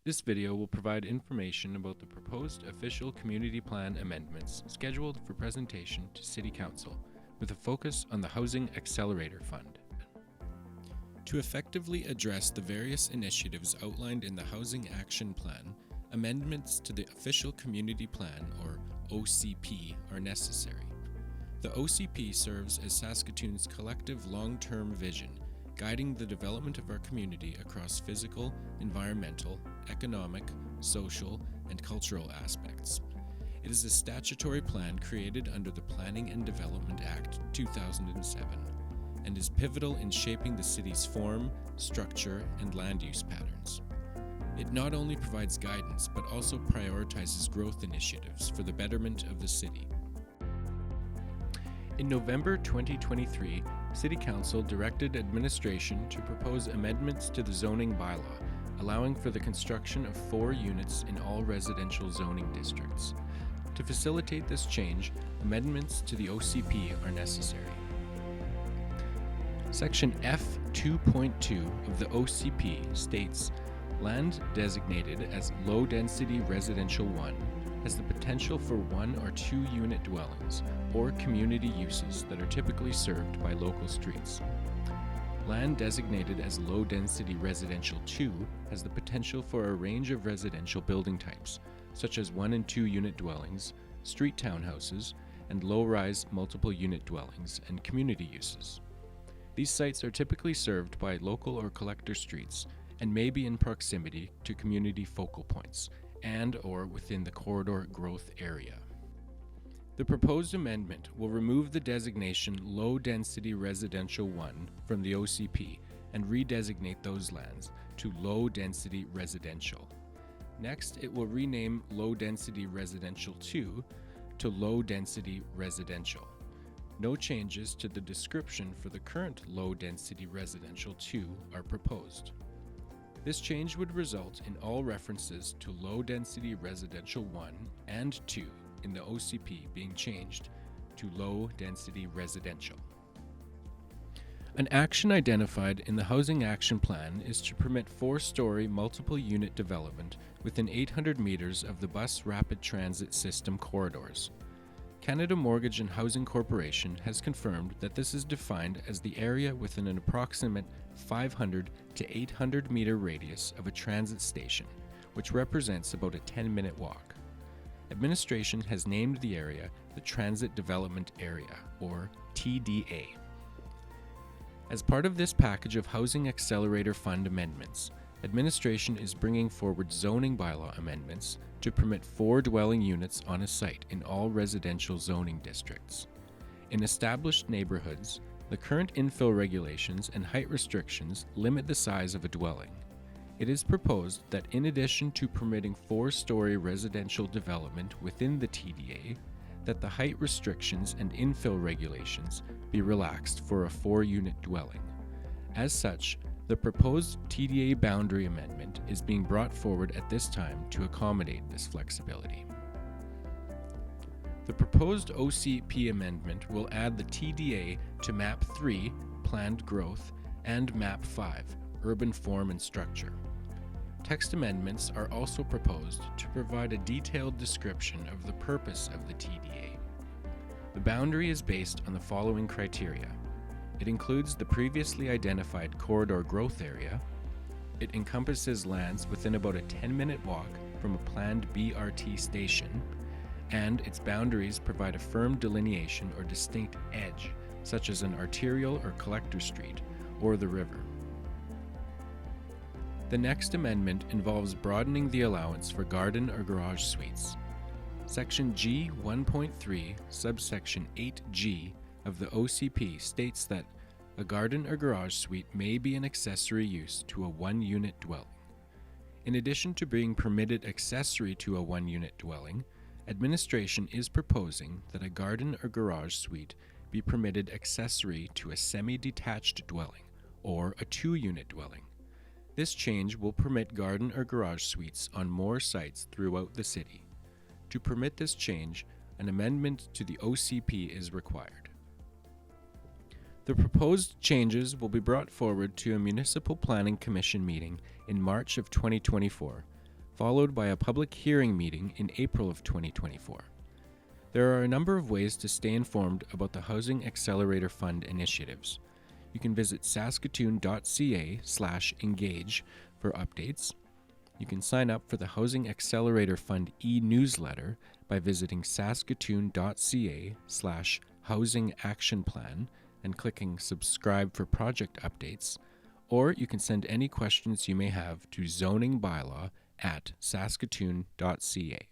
This video will provide information about the proposed official community plan amendments scheduled for presentation to City Council, with a focus on the Housing Accelerator Fund. To effectively address the various initiatives outlined in the Housing Action Plan, amendments to the Official Community Plan, or OCP, are necessary. The OCP serves as Saskatoon's collective long-term vision, guiding the development of our community across physical, environmental, economic, social, and cultural aspects. It is a statutory plan created under the Planning and Development Act 2007 and is pivotal in shaping the city's form, structure, and land use patterns. It not only provides guidance but also prioritizes growth initiatives for the betterment of the city. In November 2023, City Council directed administration to propose amendments to the zoning bylaw, allowing for the construction of 4 units in all residential zoning districts. To facilitate this change, amendments to the OCP are necessary. Section F 2.2 of the OCP states, "Land designated as low-density residential 1 has the potential for 1 or 2 unit dwellings or community uses that are typically served by local streets. Land designated as low-density residential 2 has the potential for a range of residential building types, such as 1 and 2 unit dwellings, street townhouses, and low-rise multiple unit dwellings and community uses. These sites are typically served by local or collector streets and may be in proximity to community focal points and/or within the corridor growth area." The proposed amendment will remove the designation low-density residential 1 from the OCP and redesignate those lands to low-density residential. Next, it will rename low-density residential 2 to low-density residential. No changes to the description for the current low-density residential 2 are proposed. This change would result in all references to low-density residential 1 and 2 in the OCP being changed to low-density residential. An action identified in the Housing Action Plan is to permit 4-story multiple unit development within 800 meters of the bus rapid transit system corridors. Canada Mortgage and Housing Corporation has confirmed that this is defined as the area within an approximate 500 to 800 meter radius of a transit station, which represents about a 10-minute walk. Administration has named the area the Transit Development Area, or TDA. As part of this package of Housing Accelerator Fund amendments, administration is bringing forward zoning bylaw amendments to permit 4 dwelling units on a site in all residential zoning districts. In established neighborhoods, the current infill regulations and height restrictions limit the size of a dwelling. It is proposed that in addition to permitting 4-story residential development within the TDA, that the height restrictions and infill regulations be relaxed for a 4-unit dwelling. As such, the proposed TDA boundary amendment is being brought forward at this time to accommodate this flexibility. The proposed OCP amendment will add the TDA to Map 3, Planned Growth, and Map 5, Urban Form and Structure. Text amendments are also proposed to provide a detailed description of the purpose of the TDA. The boundary is based on the following criteria. It includes the previously identified corridor growth area. It encompasses lands within about a 10-minute walk from a planned BRT station, and its boundaries provide a firm delineation or distinct edge, such as an arterial or collector street, or the river. The next amendment involves broadening the allowance for garden or garage suites. Section G 1.3, subsection 8G of the OCP states that a garden or garage suite may be an accessory use to a 1-unit dwelling. In addition to being permitted accessory to a 1-unit dwelling, administration is proposing that a garden or garage suite be permitted accessory to a semi-detached dwelling, or a 2-unit dwelling. This change will permit garden or garage suites on more sites throughout the city. To permit this change, an amendment to the OCP is required. The proposed changes will be brought forward to a Municipal Planning Commission meeting in March of 2024, followed by a public hearing meeting in April of 2024. There are a number of ways to stay informed about the Housing Accelerator Fund initiatives. You can visit saskatoon.ca/engage for updates. You can sign up for the Housing Accelerator Fund e-newsletter by visiting saskatoon.ca/housing action plan and clicking subscribe for project updates, or you can send any questions you may have to zoningbylaw@saskatoon.ca.